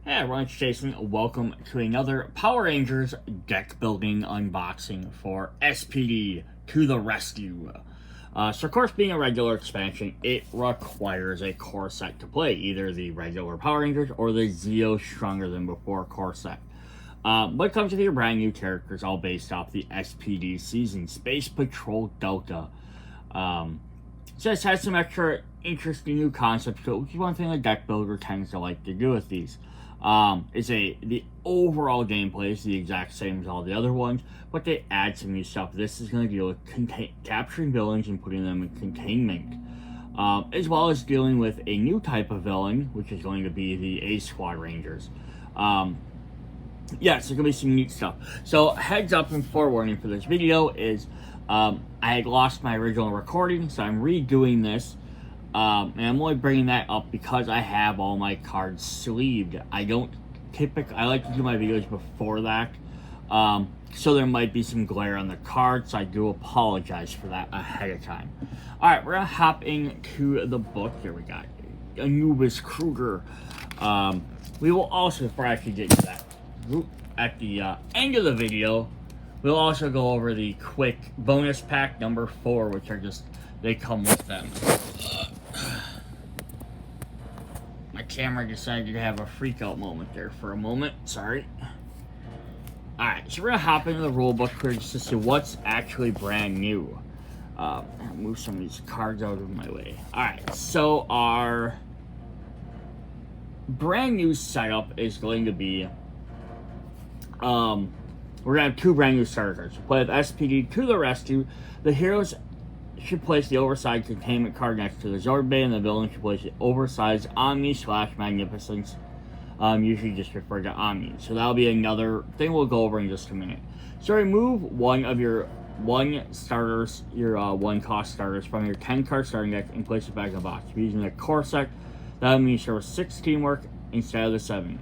Hey everyone, it's Jason. Welcome to another Power Rangers deck building unboxing for S.P.D. to the rescue. So of course, being a regular expansion, it requires a core set to play, either the regular Power Rangers or the Zeo Stronger Than Before core set. But it comes with your brand new characters, all based off the S.P.D. season, Space Patrol Delta. So it has some extra interesting new concepts to it, which is one thing a deck builder tends to like to do with these. The overall gameplay is the exact same as all the other ones, but they add some new stuff. This is going to deal with capturing villains and putting them in containment, as well as dealing with a new type of villain, which is going to be the A Squad Rangers. Yes, there's going to be some neat stuff. So heads up and forewarning for this video is I had lost my original recording, so I'm redoing this. And I'm only bringing that up because I have all my cards sleeved. I like to do my videos before that. So there might be some glare on the cards, so I do apologize for that ahead of time. Alright, we're gonna hop into the book. Here we got Anubis Kruger. We will also, before I actually get to that, at the end of the video, we'll also go over the quick bonus pack number 4, which are just, they come with them. My camera decided to have a freak out moment there for a moment. Sorry. Alright, so we're going to hop into the rulebook here just to see what's actually brand new. I'll move some of these cards out of my way. Alright, so our brand new setup is going to be... we're going to have 2 brand new starter cards. To play with S.P.D. to the rescue, the heroes should place the oversized containment card next to the Zord Bay, and the villain should place the oversized Omni/Magnificence, usually just referred to Omni. So that'll be another thing we'll go over in just a minute. So remove one of your 1 cost starters from your 10 card starting deck and place it back in the box. Using a core set, that'll mean you start with 6 teamwork instead of the 7.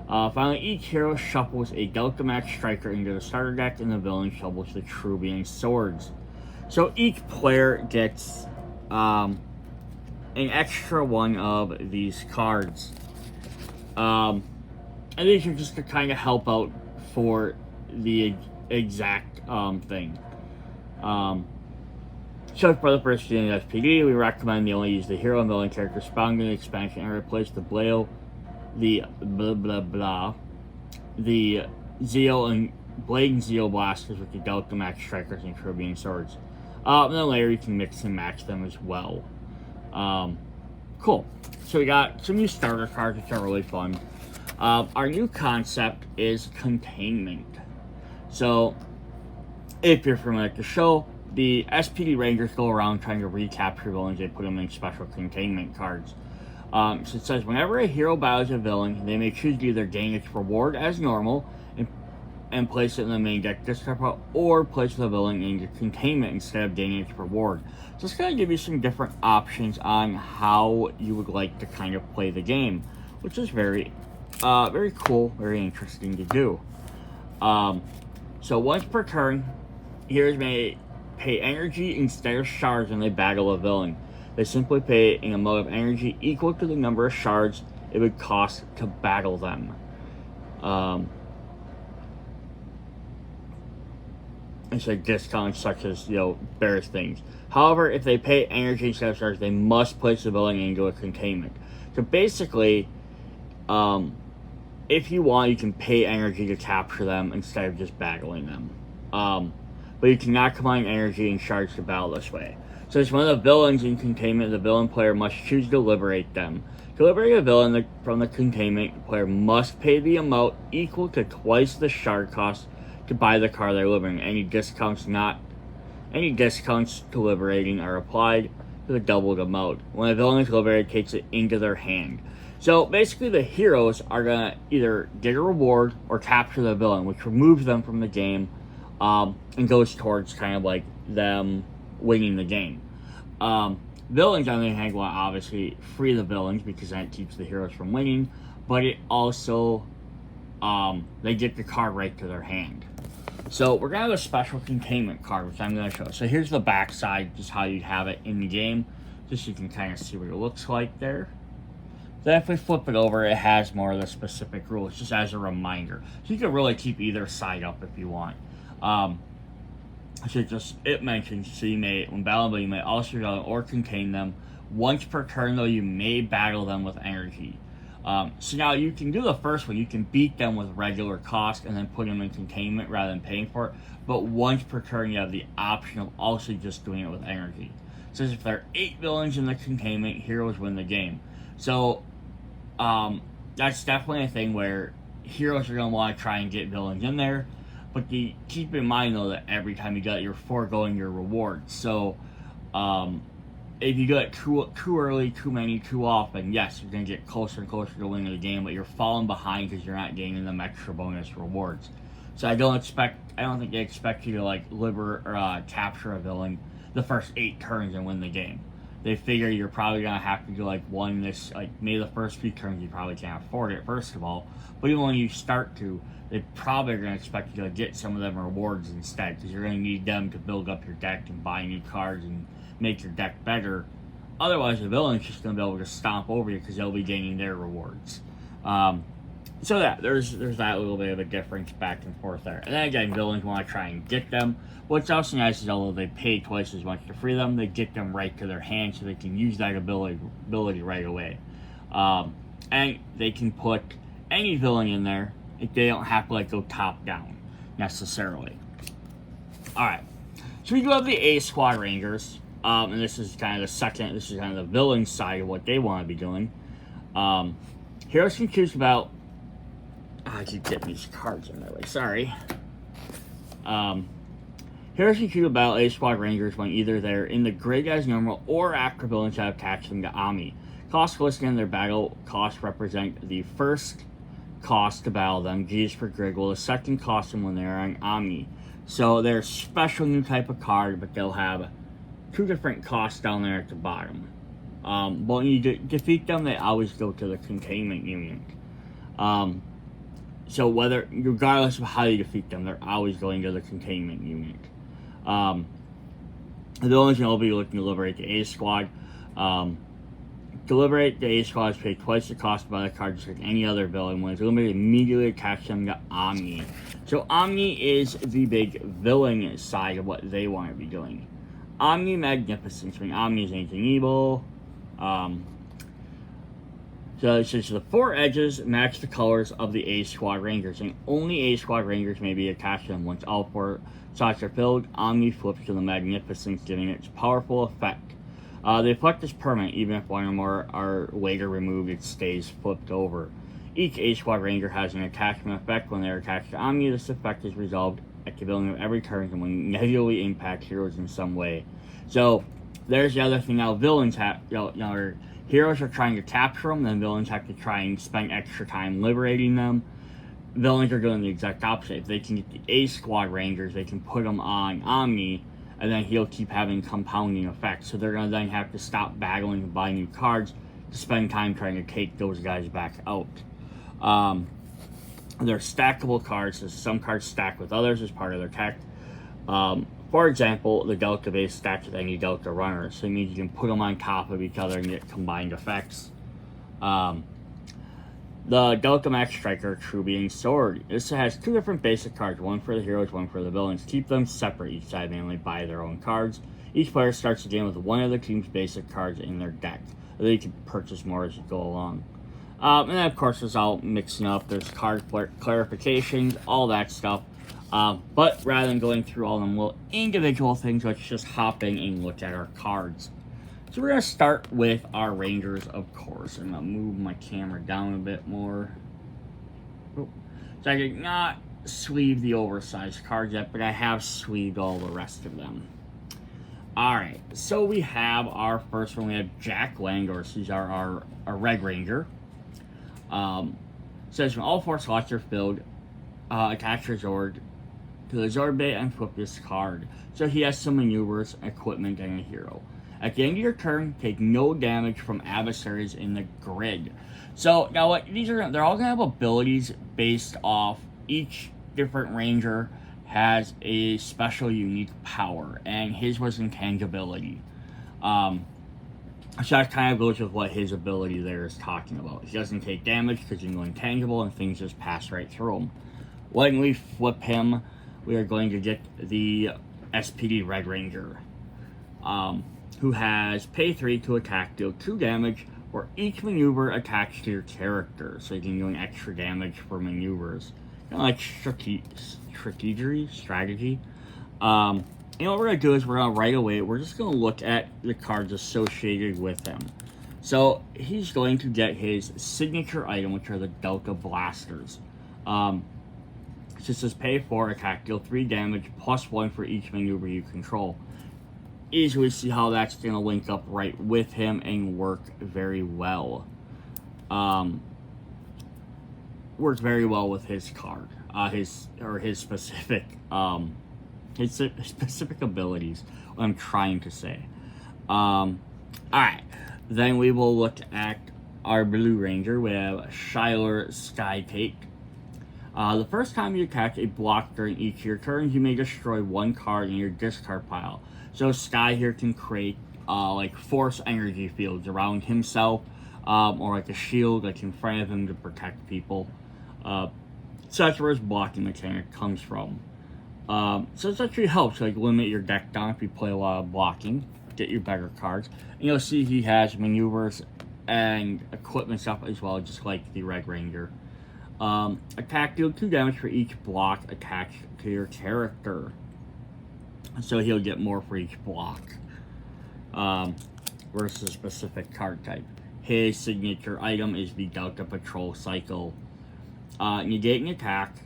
Finally, each hero shuffles a Delta Max Striker into the starter deck, and the villain shuffles the Trubian Swords. So each player gets an extra one of these cards. And these are just to kind of help out for the exact thing. So for the first in S.P.D, we recommend they only use the hero and villain characters found in the expansion and replace the Zeo and Blade and Zeo blasters with the Delta Max Strikers and Trubian Swords. And then later you can mix and match them as well. Cool. So we got some new starter cards, which are really fun. Our new concept is containment. So, if you're familiar with the show, the S.P.D. Rangers go around trying to recapture villains. They put them in special containment cards. So it says, whenever a hero battles a villain, they may choose to either gain its reward as normal and place it in the main deck discard pile, or place the villain in your containment instead of gaining its reward. So it's going to give you some different options on how you would like to kind of play the game, which is very cool, very interesting to do. So once per turn, heroes may pay energy instead of shards when they battle a villain. They simply pay an amount of energy equal to the number of shards it would cost to battle them. It's like discounts such as, various things. However, if they pay energy instead of shards, they must place the villain into a containment. So basically, if you want, you can pay energy to capture them instead of just battling them. But you cannot combine energy and shards to battle this way. So it's one of the villains in containment, the villain player must choose to liberate them. To liberate a villain from the containment, the player must pay the amount equal to twice the shard cost to buy the card they're liberating. Any discounts to liberating are applied to the doubled amount. When a villain is liberated, it takes it into their hand. So basically the heroes are going to either get a reward or capture the villain, which removes them from the game and goes towards kind of like them winning the game. Villains, on the other hand, will obviously free the villains because that keeps the heroes from winning, but it also, they get the card right to their hand. So we're going to have a special containment card, which I'm going to show. So here's the back side, just how you'd have it in the game, just so you can kind of see what it looks like there. Then if we flip it over, it has more of the specific rules, just as a reminder. So you can really keep either side up if you want. So it mentions, so you may, when battling, you may also yell or contain them. Once per turn, though, you may battle them with energy. So now you can do the first one. You can beat them with regular cost and then put them in containment rather than paying for it. But once per turn, you have the option of also just doing it with energy. So if there are 8 villains in the containment, heroes win the game. So that's definitely a thing where heroes are going to want to try and get villains in there. But keep in mind, though, that every time you get it, you're foregoing your rewards. So if you get it too early, too many, too often, yes, you're going to get closer and closer to winning the game, but you're falling behind because you're not gaining them extra bonus rewards. So I don't think they expect you to like capture a villain the first 8 turns and win the game. They figure you're probably gonna have to do like maybe the first few turns you probably can't afford it, first of all. But even when you start to, they probably are gonna expect you to get some of them rewards instead, because you're gonna need them to build up your deck and buy new cards and make your deck better. Otherwise, the villain's just gonna be able to stomp over you because they'll be gaining their rewards. So there's that little bit of a difference back and forth there. And then again, villains want to try and get them. What's also nice is although they pay twice as much to free them, they get them right to their hand so they can use that ability right away. And they can put any villain in there if they don't have to go top down necessarily. Alright. So we do have the A Squad Rangers. And this is kind of the villain side of what they want to be doing. Heroes can choose about I keep getting these cards in my way, sorry. Here's the cue about A Squad Rangers when either they're in the grid as normal or after villains have attached them to OMNI. Costs listed in their battle costs represent the first cost to battle them, G's per grid, while the second cost them when they're on OMNI. So they're a special new type of card, but they'll have 2 different costs down there at the bottom. But when you defeat them, they always go to the containment unit. So regardless of how you defeat them, they're always going to the containment unit. The villains will be looking to liberate the A Squad. To liberate the A Squad, pay twice the cost by the card just like any other villain. When it's limited, immediately attach them to OMNI. So OMNI is the big villain side of what they want to be doing. OMNI Magnificence. I mean, OMNI is anything evil. So it says the 4 edges match the colors of the A Squad Rangers, and only A Squad Rangers may be attached to them. Once all 4 slots are filled, OMNI flips to the Magnificence, giving it its powerful effect. The effect is permanent, even if one or more are later removed, it stays flipped over. Each A Squad Ranger has an attachment effect. When they're attached to OMNI, this effect is resolved at the beginning of every turn and when negatively impact heroes in some way. So there's the other thing now. Villains have, heroes are trying to capture them, then villains have to try and spend extra time liberating them. Villains are doing the exact opposite. If they can get the A Squad Rangers, they can put them on OMNI, and then he'll keep having compounding effects. So they're going to then have to stop battling and buy new cards to spend time trying to take those guys back out. They're stackable cards, so some cards stack with others as part of their tech. For example, the Delta base stacks with any Delta runner, so it means you can put them on top of each other and get combined effects. The Delta Max Striker True Being Sword. This has 2 different basic cards, one for the heroes, one for the villains. Keep them separate, each side mainly buy their own cards. Each player starts the game with one of the team's basic cards in their deck. They can purchase more as you go along. And then, of course, it's all mixing up. There's card clarifications, all that stuff. But rather than going through all them little individual things, let's just hop in and look at our cards. So we're going to start with our Rangers, of course. I'm going to move my camera down a bit more. So I did not sleeve the oversized cards yet, but I have sleeved all the rest of them. Alright, so we have our first one. We have Jack Langors. He's our Red Ranger. Says when all 4 slots are filled, attach your Zord to the Zord Bay and flip this card. So he has some maneuvers, equipment, and a hero. At the end of your turn, take no damage from adversaries in the grid. So now what they're all gonna have abilities based off each different ranger has a special unique power, and his was intangibility. So that kind of goes with what his ability there is talking about. He doesn't take damage because he's intangible and things just pass right through him. When we flip him, we are going to get the S.P.D. Red Ranger, who has pay 3 to attack, deal 2 damage for each maneuver attached to your character. So you can do an extra damage for maneuvers. Kind of like strategy. And what we're going to do is we're going to right away, we're just going to look at the cards associated with him. So he's going to get his signature item, which are the Delta Blasters. This says pay 4, attack, deal 3 damage, plus 1 for each maneuver you control. Easily see how that's going to link up right with him and work very well. Work very well with his card. His specific abilities, what I'm trying to say. Alright, then we will look at our Blue Ranger. We have Shiler Skytake. The first time you attack a block during each of your turns, you may destroy 1 card in your discard pile. So Sky here can create like force energy fields around himself, or like a shield like in front of him to protect people. So that's where his blocking mechanic comes from. So this actually helps, like, limit your deck down if you play a lot of blocking, get you better cards. And you'll see he has maneuvers and equipment stuff as well, just like the Red Ranger. Attack, deal 2 damage for each block attached to your character. So he'll get more for each block, versus a specific card type. His signature item is the Delta Patrol Cycle. Negate an attack.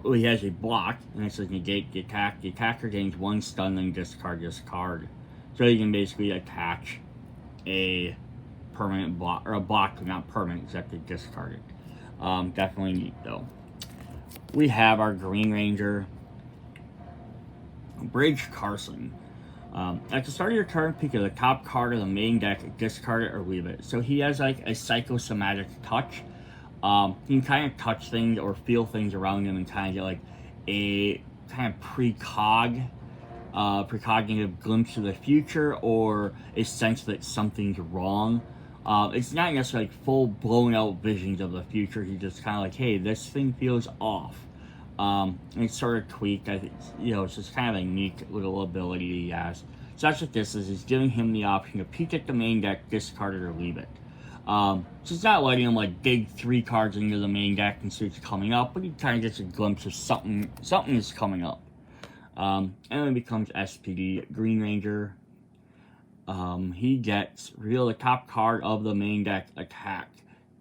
He has a block, and it says negate the attack. The attacker gains 1 stun, then discard this card. So you can basically attach a permanent block, or a block not permanent, except to discard it. Definitely neat though. We have our Green Ranger, Bridge Carson. At the start of your turn, pick the top card of the main deck, discard it or leave it. So he has like a psychosomatic touch. You can kind of touch things or feel things around him and kind of get like a kind of precognitive glimpse of the future, or a sense that something's wrong. It's not necessarily like full blown out visions of the future. He's just kind of like, hey, this thing feels off. And it's sort of tweaked. I think, it's just kind of a neat little ability he has. So that's what this is. It's giving him the option to peek at the main deck, discard it, or leave it. So it's not letting him like dig 3 cards into the main deck and see what's coming up, but he kind of gets a glimpse of something is coming up. And then it becomes S.P.D. Green Ranger. He gets reveal the top card of the main deck, attack,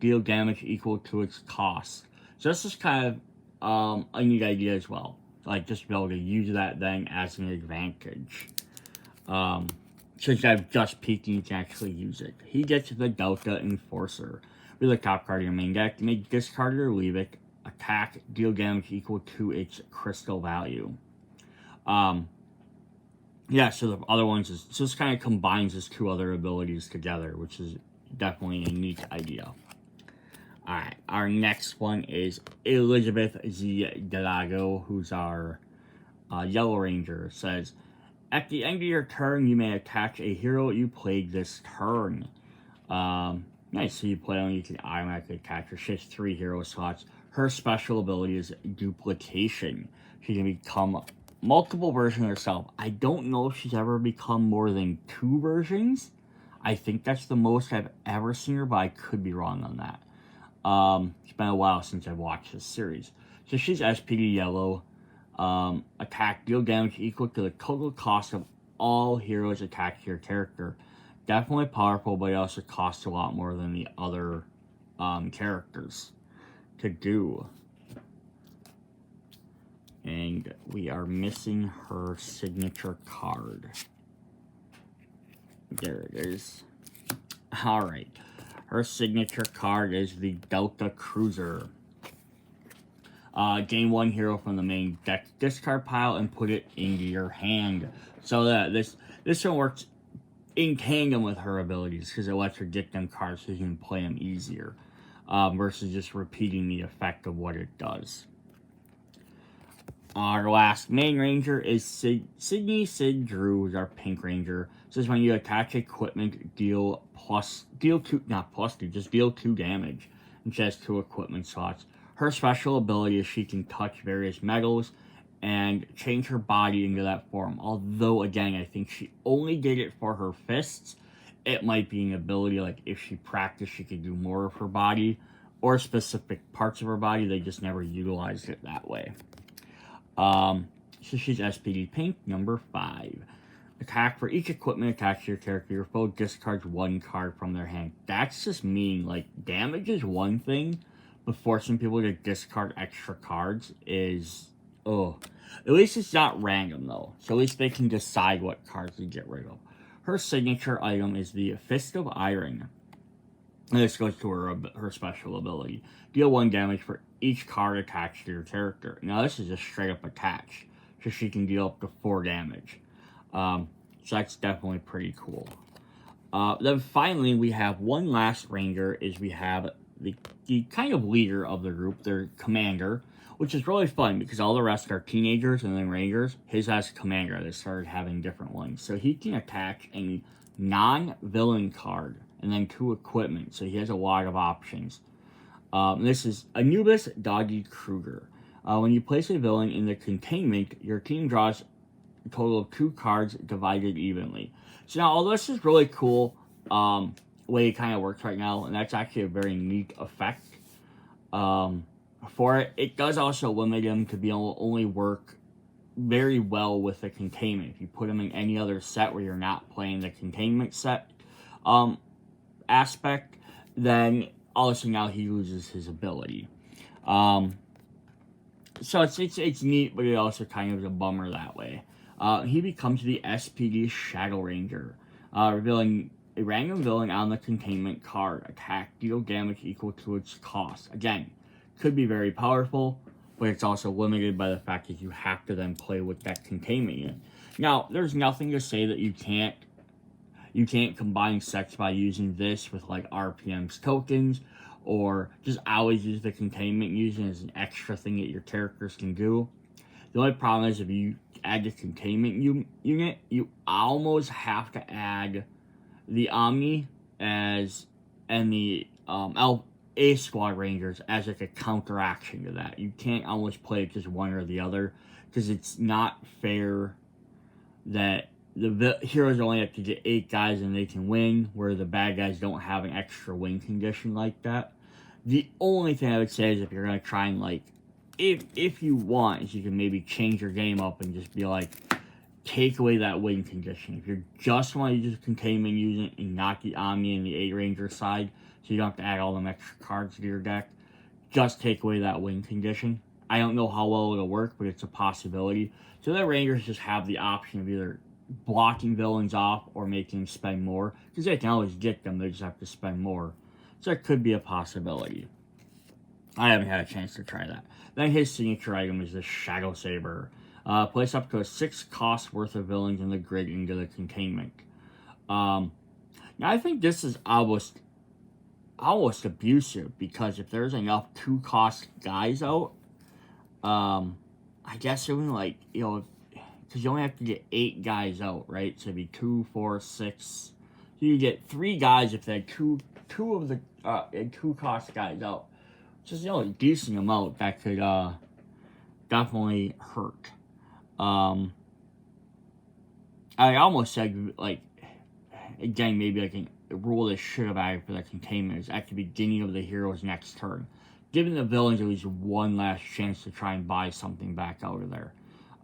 deal damage equal to its cost. So this is kind of a neat idea as well. Like, just be able to use that then as an advantage. Since I've just peeked, you can actually use it. He gets the Delta Enforcer. With the top card of your main deck, you may discard it or leave it. Attack, deal damage equal to its crystal value. Yeah, so the other ones is just kind of combines his 2 other abilities together, which is definitely a neat idea. Alright, our next one is Elizabeth Z. Delago, who's our Yellow Ranger. Says, at the end of your turn, you may attach a hero you played this turn. Nice, so you play on, you can automatically attach her. She has 3 hero slots. Her special ability is duplication. She can become multiple versions of herself. I don't know if she's ever become more than 2 versions. I think that's the most I've ever seen her, but I could be wrong on that. It's been a while since I've watched this series. So she's S.P.D. Yellow. Attack, deal damage equal to the total cost of all heroes attached to your character. Definitely powerful, but it also costs a lot more than the other characters to do. And we are missing her signature card. There it is. Alright. Her signature card is the Delta Cruiser. Gain 1 hero from the main deck discard pile and put it into your hand. So that this one works in tandem with her abilities, because it lets her get them cards so you can play them easier. Versus just repeating the effect of what it does. Our last main ranger is Sydney Sid Drew, is our pink ranger. Says when you attach equipment, deal 2 damage. And she has 2 equipment slots. Her special ability is she can touch various metals and change her body into that form. Although, again, I think she only did it for her fists. It might be an ability, like, if she practiced, she could do more of her body, or specific parts of her body. They just never utilized it that way. So she's S.P.D. Pink, number 5. Attack for each equipment attached to your character. Your foe discards 1 card from their hand. That's just mean, like, damage is one thing, but forcing people to discard extra cards is, ugh. At least it's not random, though. So at least they can decide what cards to get rid of. Her signature item is the Fist of Iron. And this goes to her special ability. Deal 1 damage for each card attached to your character. Now this is just straight up attached. So she can deal up to 4 damage. So that's definitely pretty cool. Then finally we have one last ranger. We have the kind of leader of the group, their commander. Which is really fun because all the rest are teenagers and then rangers. His has commander. They started having different ones. So he can attach a non-villain card and then 2 equipment. So he has a lot of options. This is Anubis Doggy Kruger. When you place a villain in the containment, your team draws a total of 2 cards divided evenly. So now all this is really cool way it kind of works right now. And that's actually a very neat effect. For it, it does also limit him to be able to only work very well with the containment. If you put him in any other set where you're not playing the containment set aspect, then also now he loses his ability. So it's neat, but it also kind of is a bummer that way. He becomes the S.P.D. Shadow Ranger, revealing a random villain on the containment card. Attack, deal damage equal to its cost. Again, could be very powerful, but it's also limited by the fact that you have to then play with that containment unit. Now, there's nothing to say that you can't combine sets by using this with like RPM's tokens, or just always use the containment using as an extra thing that your characters can do. The only problem is if you add the containment unit, you almost have to add the OMNI and the A Squad Rangers as like a counteraction to that. You can't almost play just one or the other, because it's not fair that the heroes only have to get 8 guys and they can win, where the bad guys don't have an extra win condition like that. The only thing I would say is if you're going to try and, like, if you want, is you can maybe change your game up and just be like, take away that win condition. If you just want to use the containment unit and not the Omni and the 8 Ranger side, so you don't have to add all them extra cards to your deck, just take away that win condition. I don't know how well it'll work, but it's a possibility. So the Rangers just have the option of either blocking villains off or making them spend more, because they can always get them, they just have to spend more. So it could be a possibility. I haven't had a chance to try that. Then his signature item is the Shadow Saber. Place up to a 6 cost worth of villains in the grid into the containment. Now I think this is almost abusive, because if there's enough 2 cost guys out, I guess even like, because you only have to get 8 guys out, right? So it'd be 2, 4, 6. So you get 3 guys if they had two of the 2 cost guys out. Which is, a decent amount that could definitely hurt. I almost said, like, again, maybe I can rule this should have added for the containment is at the beginning of the hero's next turn, giving the villains at least one last chance to try and buy something back out of there.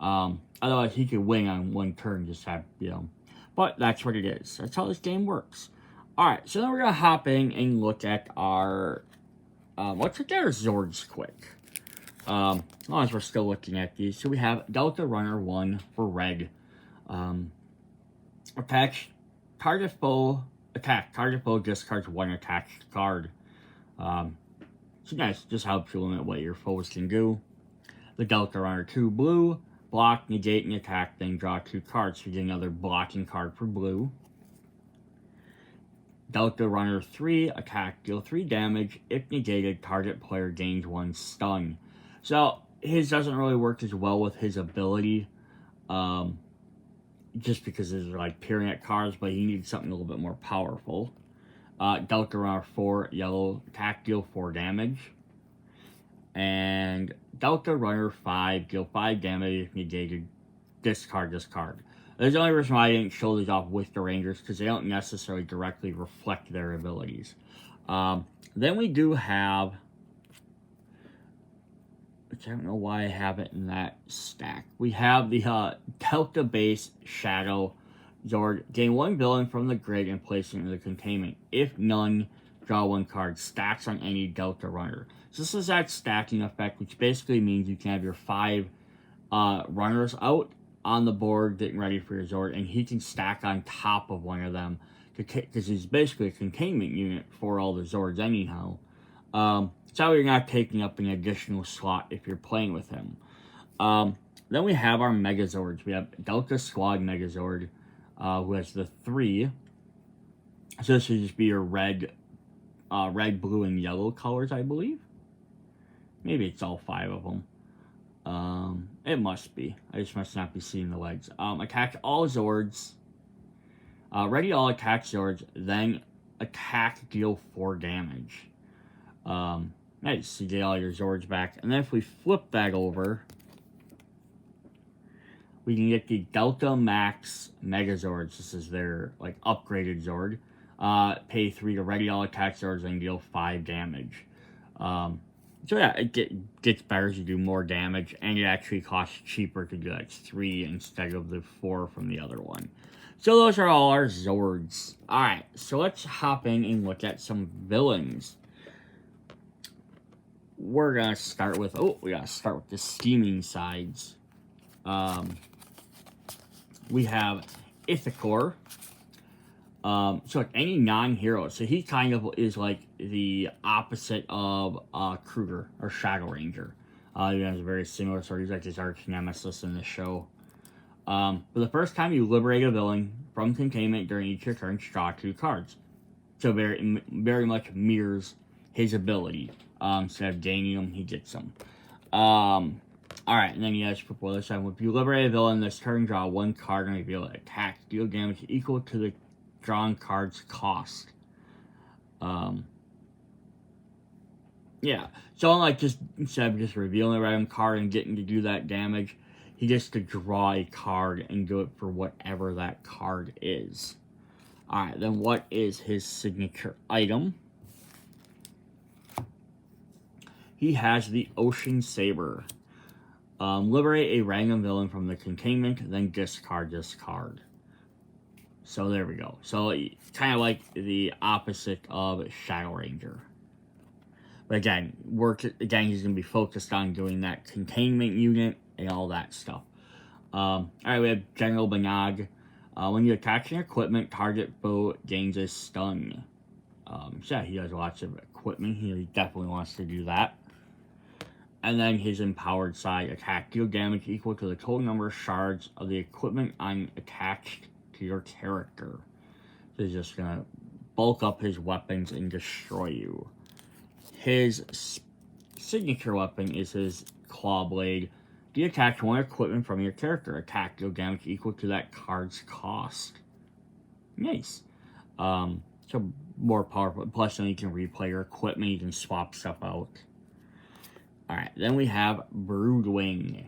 Otherwise, he could win on one turn, just have, but that's what it is. That's how this game works. Alright, so then we're going to hop in and look at our, let's look at our Zords quick. As long as we're still looking at these. So we have Delta Runner 1 for red. Target foe discards 1 attached card. So nice, just helps you limit what your foes can do. The Delta Runner 2 blue, block, negate, and attack, then draw 2 cards. So you get another blocking card for blue. Delta Runner 3, attack, deal 3 damage. If negated, target player gains 1 stun. So, his doesn't really work as well with his ability, just because it's like peering at cards, but he needs something a little bit more powerful. Delta Runner 4, yellow, attack, deal 4 damage. And Delta Runner 5, deal 5 damage if negated, discard this card. There's the only reason why I didn't show these off with the Rangers, because they don't necessarily directly reflect their abilities. Then we do have, which I don't know why I have it in that stack. We have the Delta Base Shadow Zord. Gain 1 villain from the grid and place it in the containment. If none, draw 1 card. Stacks on any Delta Runner. So this is that stacking effect, which basically means you can have your 5 runners out on the board getting ready for your Zord, and he can stack on top of one of them, because he's basically a containment unit for all the Zords anyhow. So you're not taking up an additional slot if you're playing with him. Then we have our Megazords. We have Delta Squad Megazord, who has the 3. So this would just be your red, blue, and yellow colors, I believe. Maybe it's all 5 of them. It must be. I just must not be seeing the legs. Attack all Zords. Ready all attack Zords. Then attack, deal 4 damage. Nice. You get all your Zords back. And then if we flip that over, we can get the Delta Max Megazords. This is their like upgraded Zord. Pay 3 to ready all attack Zords and deal 5 damage. So yeah, it gets better as you do more damage, and it actually costs cheaper to do like 3 instead of the 4 from the other one. So those are all our Zords. Alright, so let's hop in and look at some villains. We're gonna start with, we gotta start with the steaming sides. We have Ithacor. So like any non-hero, so he kind of is like the opposite of Kruger or Shadow Ranger. He has a very similar sort. He's like his arch nemesis in the show. For the first time you liberate a villain from containment during each of your turns, draw 2 cards. So very much mirrors his ability. Instead of gaining them, he gets them. Alright, and then he has before this time, if you liberate a villain this turn, draw 1 card and reveal it. Attack, deal damage equal to the drawn card's cost. Yeah, so unlike just instead of just revealing a random card and getting to do that damage, he gets to draw a card and do it for whatever that card is. Alright, then what is his signature item? He has the Ocean Saber. Liberate a random villain from the containment, then discard this card. So there we go. So kind of like the opposite of Shadow Ranger. But again, he's going to be focused on doing that containment unit and all that stuff. Alright, we have General Banag. When you attack an equipment, target foe gains a stun. So yeah, he has lots of equipment. He definitely wants to do that. And then his empowered side, attack, deal damage equal to the total number of shards of the equipment attached to your character. So he's just going to bulk up his weapons and destroy you. His signature weapon is his Claw Blade. Detach 1 equipment from your character. Attack, deal damage equal to that card's cost. Nice. So more powerful. Plus, then you can replay your equipment. You can swap stuff out. Alright, then we have Broodwing.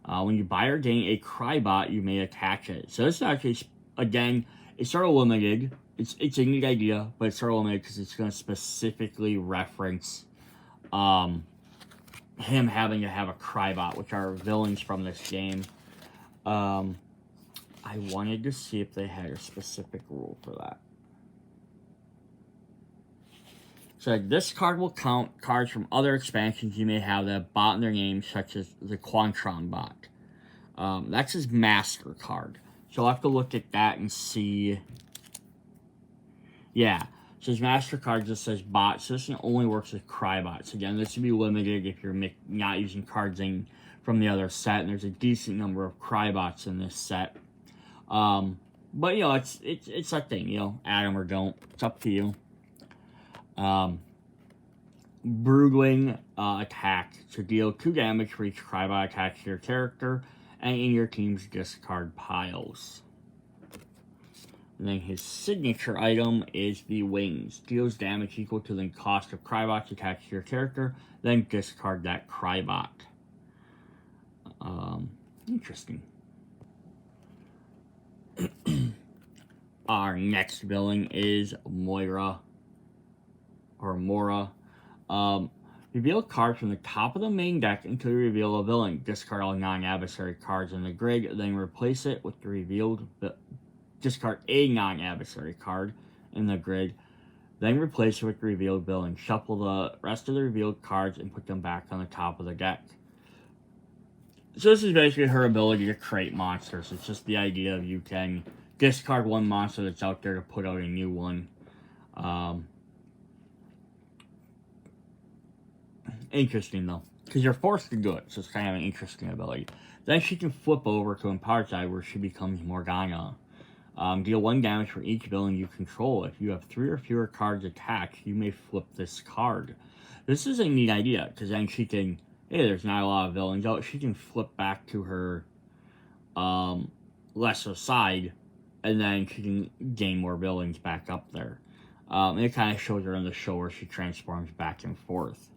When you buy or gain a Crybot, you may attach it. So this is actually, again, it's sort of limited. It's a neat idea, but it's sort of limited because it's going to specifically reference him having to have a Crybot, which are villains from this game. I wanted to see if they had a specific rule for that. So this card will count cards from other expansions you may have that have bot in their name, such as the Quantron bot. That's his master card. So I'll have to look at that and see. Yeah, so his master card just says bot, so this only works with Crybots. Again, this would be limited if you're not using cards from the other set, and there's a decent number of Crybots in this set. But, you know, it's a thing, you know, add them or don't. It's up to you. Broodwing attack to deal 2 damage for each Crybot attached to your character and in your team's discard piles. And then his signature item is the Wings. Deals damage equal to the cost of Crybots attached to your character, then discard that Crybot. Interesting. Our next villain is Moira. Or Mora. Reveal cards from the top of the main deck until you reveal a villain. Discard all non-adversary cards in the grid, then replace it with the revealed... Discard a non-adversary card in the grid, then replace it with the revealed villain. Shuffle the rest of the revealed cards and put them back on the top of the deck. So this is basically her ability to create monsters. It's just the idea of you can discard one monster that's out there to put out a new one. Interesting though, because you're forced to do it, so it's kind of an interesting ability. Then she can flip over to Empowered side where she becomes Morgana. Deal 1 damage for each villain you control. If you have 3 or fewer cards attached, you may flip this card. This is a neat idea, because then she can, hey, there's not a lot of villains out, she can flip back to her lesser side, and then she can gain more villains back up there. And it kind of shows her in the show where she transforms back and forth.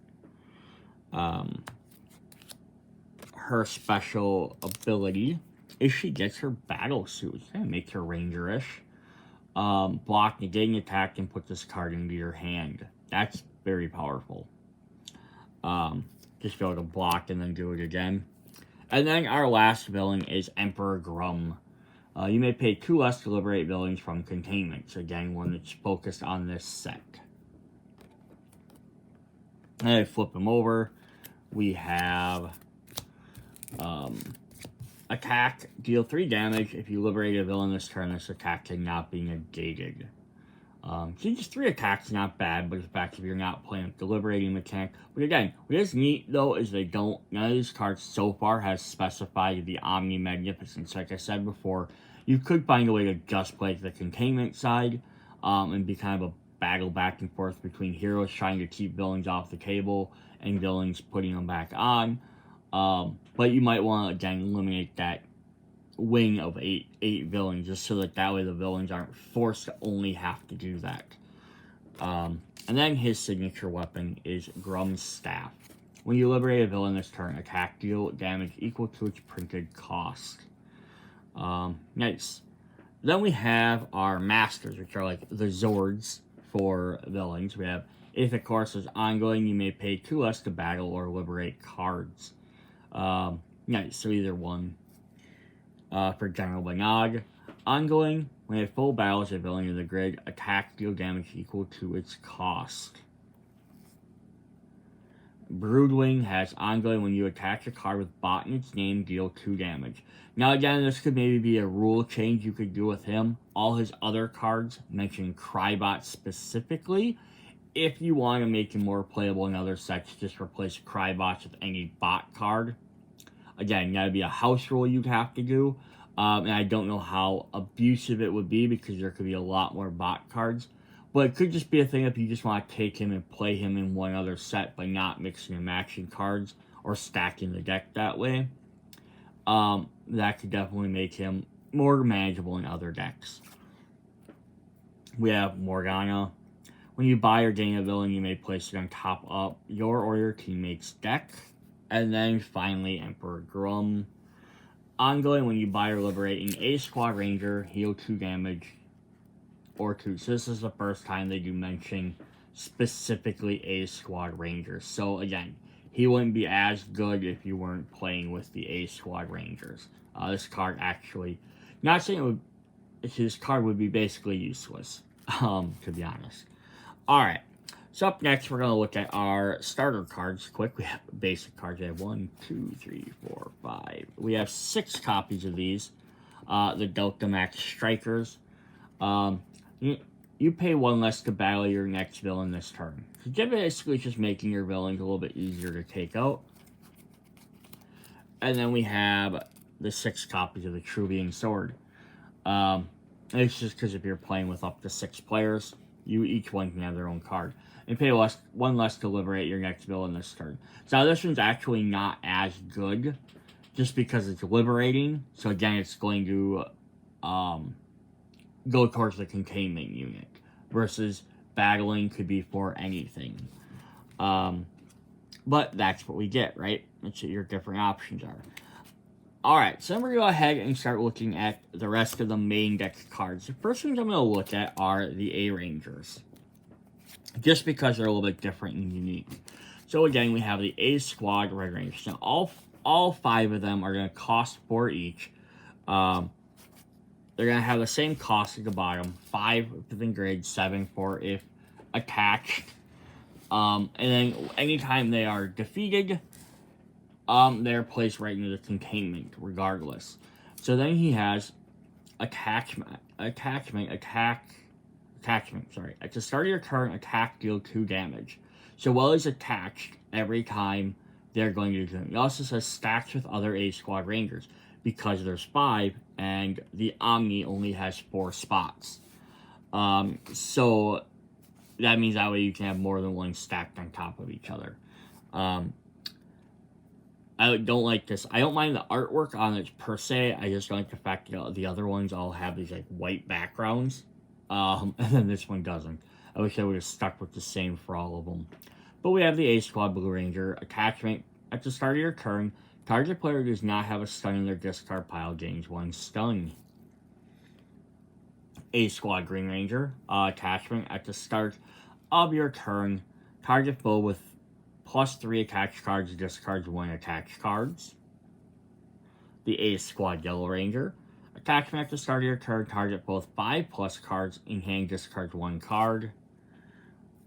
Her special ability is she gets her battle suit. It kind of makes her ranger-ish. Block, negating attack, and put this card into your hand. That's very powerful. Just be able to block and then do it again. And then our last villain is Emperor Grumm. You may pay 2 less to liberate villains from containments. Again, one that's focused on this set. And I flip them over. We have attack, deal 3 damage. If you liberate a villain this turn, this attack cannot be negated. So just 3 attacks, not bad, but it's back if you're not playing with the liberating mechanic. But again, what is neat though is none of these cards so far has specified the Omni Magnificence. Like I said before, you could find a way to just play the containment side, and be kind of a battle back and forth between heroes trying to keep villains off the table and villains putting them back on. But you might want to, again, eliminate that wing of eight villains, just so that way the villains aren't forced to only have to do that. And then his signature weapon is Grumm's Staff. When you liberate a villain this turn, attack, deal damage equal to its printed cost. Nice. Then we have our Masters, which are like the Zords for villains. We have, if the course is ongoing, you may pay 2 less to battle or liberate cards. Nice, so either one. For General Banog. Ongoing, when a full battle is a villain in the grid, attack, deal damage equal to its cost. Broodwing has ongoing when you attack a card with bot in its name, deal 2 damage. Now again, this could maybe be a rule change you could do with him. All his other cards mention Crybot specifically. If you want to make him more playable in other sets, just replace Crybots with any bot card. Again, that would be a house rule you'd have to do. And I don't know how abusive it would be because there could be a lot more bot cards. But it could just be a thing if you just want to take him and play him in one other set by not mixing and matching cards or stacking the deck that way. That could definitely make him more manageable in other decks. We have Morgana. When you buy or gain a villain, you may place it on top of your or your teammate's deck. And then finally, Emperor Grumm. Ongoing, when you buy or liberate an A Squad Ranger, heal 2 damage or 2. So this is the first time they do mention specifically A Squad Rangers. So again, he wouldn't be as good if you weren't playing with the A Squad Rangers. This card actually, not saying it would, his card would be basically useless, to be honest. Alright, so up next we're going to look at our starter cards quick. We have basic cards. We have 1, 2, 3, 4, 5. We have 6 copies of these. The Delta Max Strikers. You pay 1 less to battle your next villain this turn. So basically just making your villains a little bit easier to take out. And then we have the 6 copies of the Trubian Sword. It's just because if you're playing with up to 6 players, You each one can have their own card. And pay one less to liberate your next villain this turn. So now this one's actually not as good, just because it's liberating. So again, it's going to go towards the containment unit. Versus battling could be for anything. But that's what we get, right? That's what your different options are. Alright, so I'm going to go ahead and start looking at the rest of the main deck cards. The first ones I'm going to look at are the A-Rangers. Just because they're a little bit different and unique. So again, we have the A-Squad Red Rangers. Now, all 5 of them are going to cost 4 each. They're going to have the same cost at the bottom. 5 if in grade, 7 for if attached. And then anytime they are defeated, they're placed right into the containment regardless. So then he has attachment. At the start of your turn, attack deal 2 damage. So while he's attached, every time they're going to do it. He also says stacks with other A-Squad Rangers, because there's 5, and the Omni only has 4 spots. So that means that way you can have more than one stacked on top of each other. I don't like this. I don't mind the artwork on it per se. I just don't like the fact that the other ones all have these like white backgrounds. And then this one doesn't. I wish I would have stuck with the same for all of them. But we have the A-Squad Blue Ranger. Attachment. At the start of your turn, target player does not have a stun in their discard pile. Gains 1 stun. A-Squad Green Ranger. Attachment. At the start of your turn, target foe with +3 attached cards discards 1 attached cards. The A-Squad Yellow Ranger. Attachment at the start of your turn, target both 5+ cards in hand discards 1 card.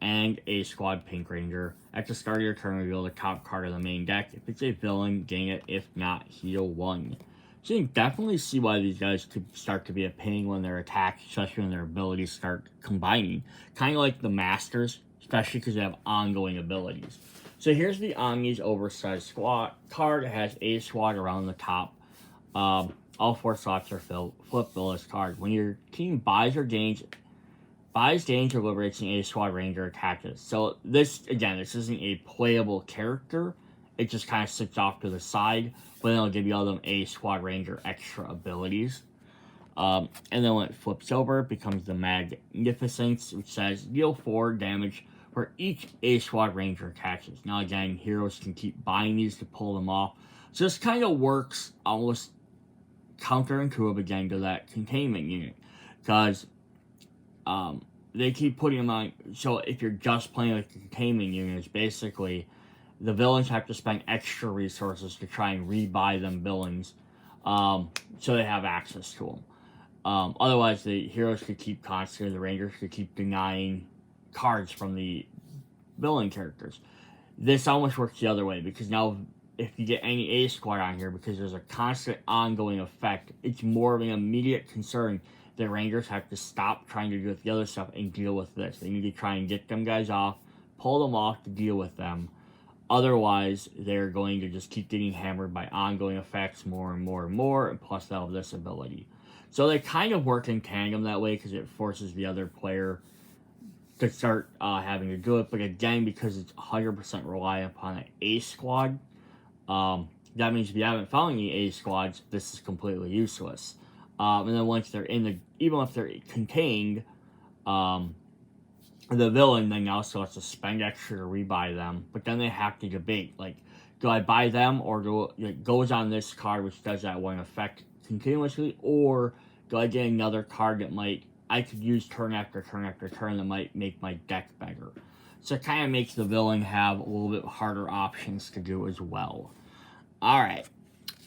And A-Squad Pink Ranger. At the start of your turn, reveal the top card of the main deck. If it's a villain, gain it. If not, heal 1. So you can definitely see why these guys could start to be a pain when they're attacked, especially when their abilities start combining. Kind of like the Masters, especially because they have ongoing abilities. So here's the Omni's oversized squad card. It has A-Squad around the top. All 4 slots are flip this card. When your team buys, gains, or liberates an A-Squad Ranger attaches. So this, again, this isn't a playable character. It just kind of sits off to the side. But then it'll give you all them A-Squad Ranger extra abilities. And then when it flips over, it becomes the Magnificence, which says deal 4 damage for each A-Squad Ranger attaches. Now again, heroes can keep buying these to pull them off. So this kind of works almost counterintuitive again to that containment unit. Because they keep putting them on. So if you're just playing like the containment units, basically the villains have to spend extra resources to try and rebuy them villains. So they have access to them. Otherwise, the heroes could keep constantly, the Rangers could keep denying cards from the villain characters. This almost works the other way, because now if you get any A-Squad on here, because there's a constant ongoing effect, it's more of an immediate concern. The Rangers have to stop trying to deal with the other stuff and deal with this. They need to try and get them guys off, pull them off to deal with them. Otherwise, they're going to just keep getting hammered by ongoing effects more and more and more, and plus they'll have this ability. So they kind of work in tandem that way, because it forces the other player to start having to do it. But again, because it's 100% reliant upon an A-Squad, that means if you haven't found any A-Squads, this is completely useless. And then once they're in the, even if they're contained, the villain then also has to spend extra to rebuy them. But then they have to debate, like, do I buy them, or do it goes on this card which does that one effect continuously, or do I get another card that I could use turn after turn after turn that might make my deck better. So it kind of makes the villain have a little bit harder options to do as well. Alright,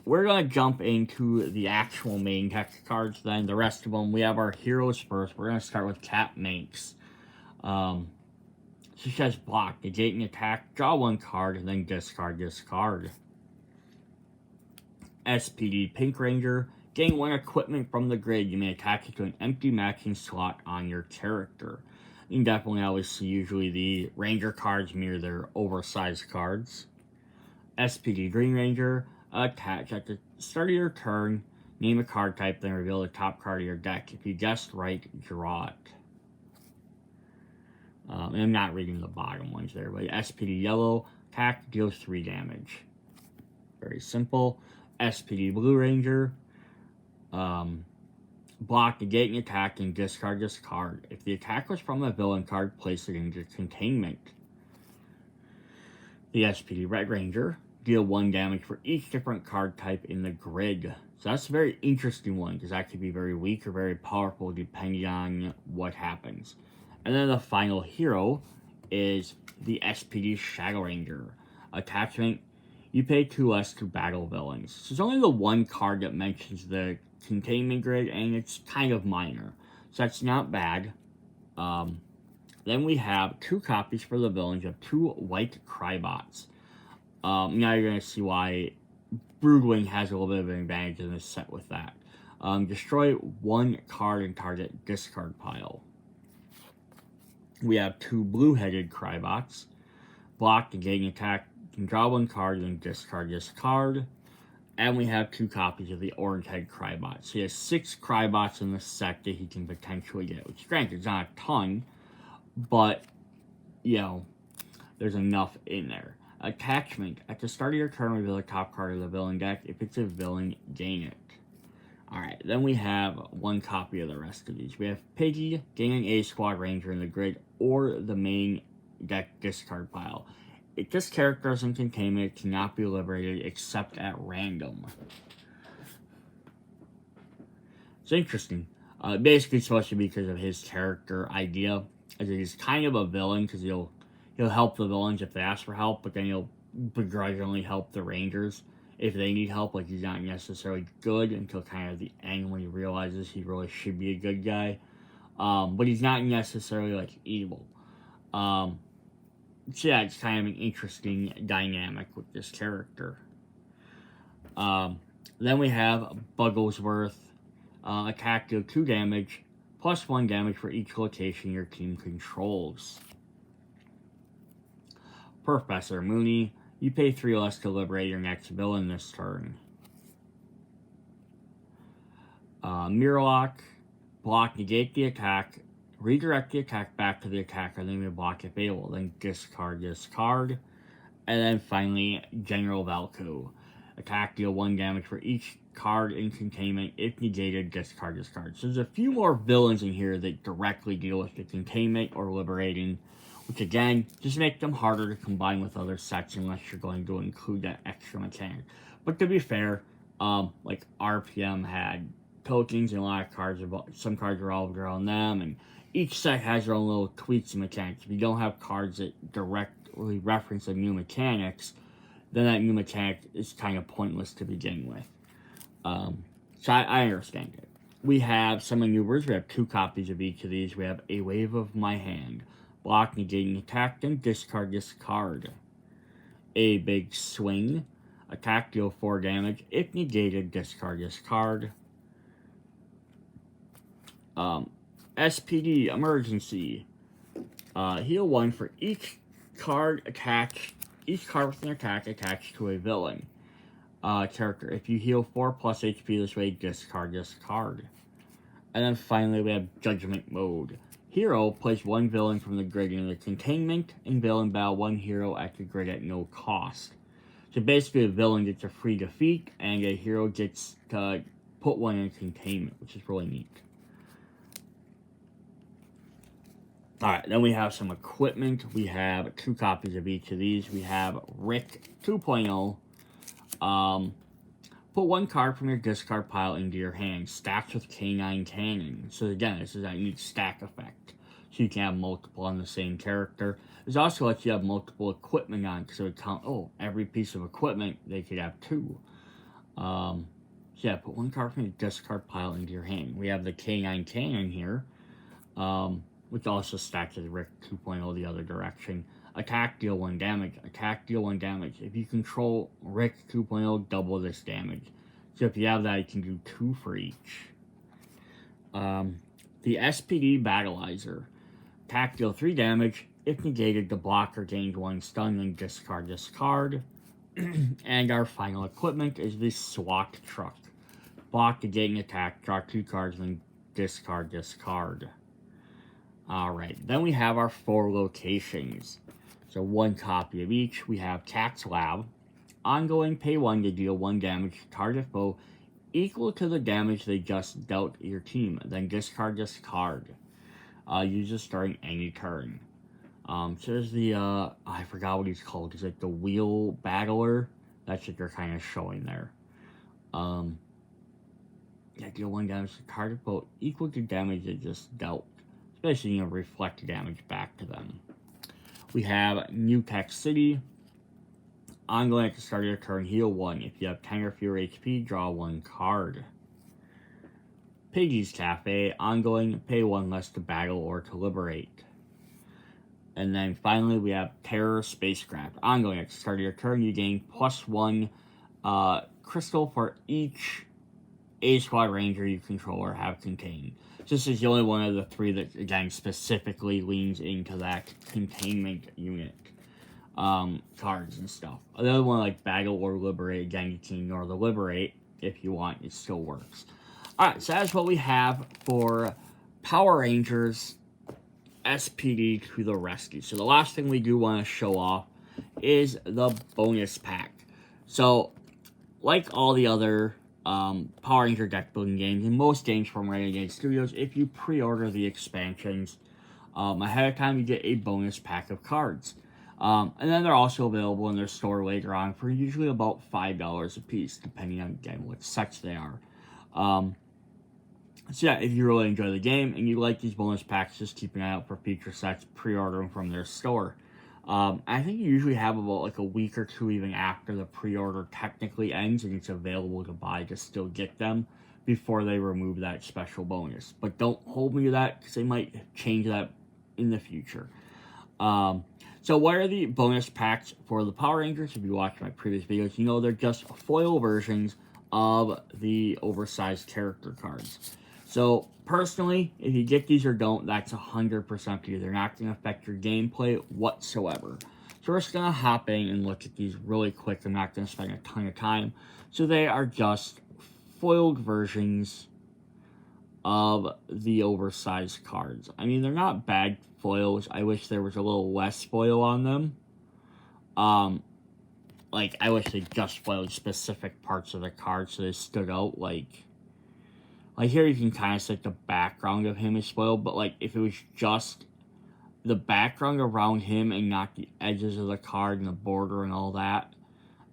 we're going to jump into the actual main deck cards then. The rest of them, we have our heroes first. We're going to start with Cat Manx. She says block, negate an attack, draw 1 card, and then discard this card. S.P.D. Pink Ranger. Gain 1 equipment from the grid. You may attach it to an empty matching slot on your character. You can definitely always see usually the Ranger cards mirror their oversized cards. S.P.D. Green Ranger. Attach at the start of your turn. Name a card type, then reveal the top card of your deck. If you guessed right, draw it. And I'm not reading the bottom ones there, but S.P.D. yellow, attack, deals 3 damage. Very simple. S.P.D. Blue Ranger, block, negate an attack, and discard this card. If the attack was from a villain card, place it into containment. The S.P.D. Red Ranger, deal 1 damage for each different card type in the grid. So that's a very interesting one, because that could be very weak or very powerful depending on what happens. And then the final hero is the S.P.D. Shadow Ranger. Attachment, you pay 2 less to battle villains. So it's only the 1 card that mentions the containment grid, and it's kind of minor. So that's not bad. Then we have 2 copies for the villains of 2 white Crybots. Now you're going to see why Broodwing has a little bit of an advantage in this set with that. Destroy 1 card in target discard pile. We have 2 blue-headed Crybots. Block, negate an attack, you can draw 1 card and discard this card. And we have 2 copies of the orange-head Crybot. So he has 6 Crybots in the set that he can potentially get, which granted, it's not a ton, but, you know, there's enough in there. Attachment, at the start of your turn, reveal the top card of the villain deck. If it's a villain, gain it. Alright, then we have 1 copy of the rest of these. We have Piggy, gain an A-Squad Ranger in the grid, or the main deck discard pile. If this character is in containment, it cannot be liberated except at random. It's interesting. Basically, supposed to be because of his character idea, as he's kind of a villain, because he'll help the villains if they ask for help, but then he'll begrudgingly help the Rangers if they need help. Like, he's not necessarily good until kind of the end when he realizes he really should be a good guy. But he's not necessarily, like, evil. So yeah, it's kind of an interesting dynamic with this character. Then we have Bugglesworth. Attack, deal 2 damage, plus 1 damage for each location your team controls. Professor Mooney, you pay 3 less to liberate your next villain this turn. Mirlock, block, negate the attack, redirect the attack back to the attacker, then you block if able, then discard this card. And then finally, General Valku. Attack, deal 1 damage for each card in containment. If negated, discard this card. So there's a few more villains in here that directly deal with the containment or liberating, which again, just make them harder to combine with other sets unless you're going to include that extra mechanic. But to be fair, like RPM had tokens and a lot of cards, some cards revolved around them, and each set has their own little tweaks and mechanics. If you don't have cards that directly reference the new mechanics, then that new mechanic is kind of pointless to begin with. So I understand it. We have some maneuvers. We have 2 copies of each of these. We have a Wave of My Hand. Block, negating attack, then discard this card. A Big Swing. Attack, deal 4 damage. If negated, discard this card. S.P.D. Emergency. Heal 1 for each card attached. Each card with an attack attached to a villain character. If you heal 4 plus HP this way, discard this card. And then finally, we have Judgment Mode. Hero, place 1 villain from the grid into the containment, and villain battle 1 hero at the grid at no cost. So basically, a villain gets a free defeat, and a hero gets to put 1 in containment, which is really neat. Alright, then we have some equipment. We have 2 copies of each of these. We have Rick 2.0. Put 1 card from your discard pile into your hand. Stacks with K9 Cannon. So again, this is that unique stack effect. So you can have multiple on the same character. This also lets you have multiple equipment on, so it count, every piece of equipment, they could have 2. So yeah, put 1 card from your discard pile into your hand. We have the K9 Cannon here. Which also stacks as Rick 2.0 the other direction. Attack, deal 1 damage. Attack, deal 1 damage. If you control Rick 2.0, double this damage. So if you have that, you can do 2 for each. The S.P.D. Battleizer. Attack, deal 3 damage. If negated, the blocker gains 1 stun, then discard this card. And our final equipment is the SWAT Truck. Block, negating attack, draw 2 cards, then discard this card. Alright, then we have our 4 locations. So 1 copy of each. We have Tax Lab. Ongoing, pay 1 to deal 1 damage to target foe equal to the damage they just dealt your team. Then discard this card. Use this during any turn. So there's the, I forgot what he's called. Is it the Wheel Battler? That's what they're kind of showing there. Yeah, deal 1 damage to target foe equal to damage they just dealt. Especially, you know, reflect damage back to them. We have New Tech City. Ongoing at the start of your turn, heal 1. If you have 10 or fewer HP, draw 1 card. Piggy's Cafe. Ongoing, pay 1 less to battle or to liberate. And then finally, we have Terror Spacecraft. Ongoing at the start of your turn, you gain +1 crystal for each A Squad Ranger you control or have contained. This is the only one of the 3 that, again, specifically leans into that containment unit cards and stuff. The other one, like Battle or Liberate, again, you can ignore the Liberate if you want. It still works. Alright, so that's what we have for Power Rangers S.P.D. to the rescue. So the last thing we do want to show off is the bonus pack. So, like all the other Power Ranger deck building games, and most games from Renegade Studios, if you pre-order the expansions ahead of time, you get a bonus pack of cards. And then they're also available in their store later on for usually about $5 a piece, depending on, again, what sets they are. So yeah, if you really enjoy the game and you like these bonus packs, just keep an eye out for future sets, pre-order them from their store. I think you usually have about like a week or 2 even after the pre-order technically ends and it's available to buy to still get them before they remove that special bonus. But don't hold me to that because they might change that in the future. So what are the bonus packs for the Power Rangers? If you watched my previous videos, you know they're just foil versions of the oversized character cards. So, personally, if you get these or don't, that's 100% for you. They're not going to affect your gameplay whatsoever. So we're just going to hop in and look at these really quick. I'm not going to spend a ton of time. So they are just foiled versions of the oversized cards. I mean, they're not bad foils. I wish there was a little less foil on them. Like, I wish they just foiled specific parts of the card so they stood out, like here you can kind of see like, the background of him is spoiled, but like if it was just the background around him and not the edges of the card and the border and all that,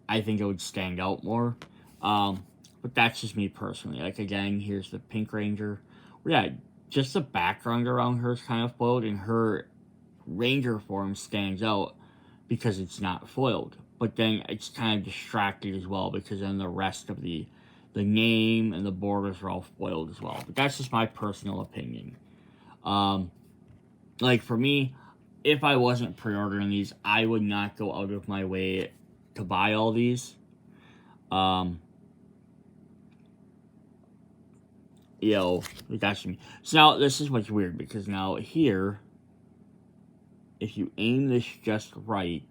I think it would stand out more. But that's just me personally. Like again, here's the Pink Ranger. Yeah, just the background around her is kind of foiled and her Ranger form stands out because it's not foiled. But then it's kind of distracted as well because then the rest of the name and the borders are all foiled as well. But that's just my personal opinion. Like for me, if I wasn't pre-ordering these, I would not go out of my way to buy all these. That's me. So now this is what's weird because now here, if you aim this just right,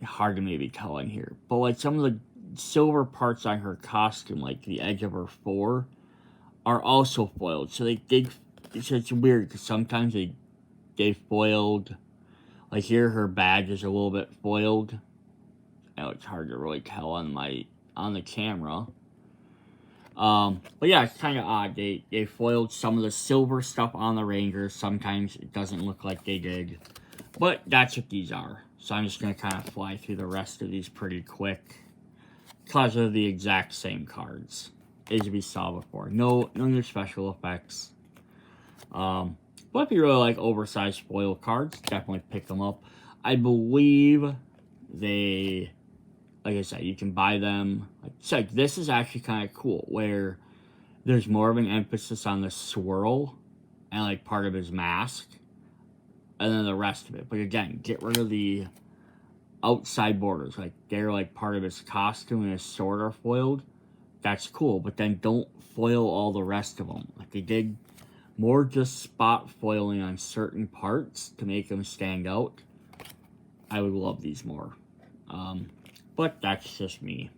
hard to maybe tell in here, but like some of the silver parts on her costume, like the edge of her fore, are also foiled. So they did. It's weird because sometimes they foiled. Like here, her badge is a little bit foiled. Now it's hard to really tell on the camera. But yeah, it's kind of odd. They foiled some of the silver stuff on the Rangers. Sometimes it doesn't look like they did, but that's what these are. So I'm just gonna kind of fly through the rest of these pretty quick. Because they're the exact same cards as we saw before. No new special effects. But if you really like oversized foil cards, definitely pick them up. I believe they, like I said, you can buy them. Like this is actually kind of cool, where there's more of an emphasis on the swirl and like part of his mask, and then the rest of it. But again, get rid of the outside borders, like they're like part of his costume and his sword are foiled. That's cool, but then don't foil all the rest of them. Like they did more just spot foiling on certain parts to make them stand out. I would love these more, but that's just me.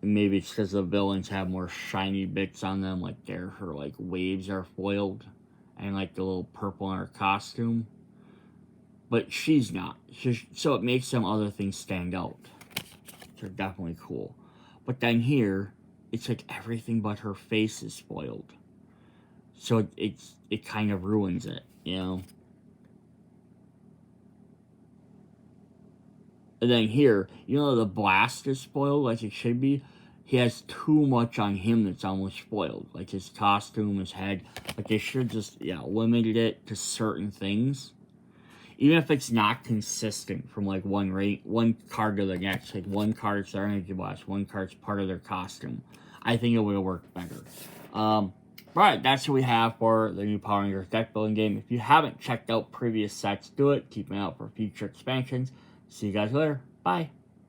Maybe it's because the villains have more shiny bits on them, like her like waves are foiled, and like the little purple in her costume. But she's not. So it makes some other things stand out. They're definitely cool. But then here, it's like everything but her face is spoiled. So it kind of ruins it, you know? And then here, you know, the blast is spoiled like it should be. He has too much on him that's almost spoiled. Like his costume, his head. Like they should just, limited it to certain things. Even if it's not consistent from like one card to the next. Like one card's their energy blast, one card's part of their costume. I think it would have worked better. Right, that's what we have for the new Power Rangers deck building game. If you haven't checked out previous sets, do it. Keep an eye out for future expansions. See you guys later. Bye.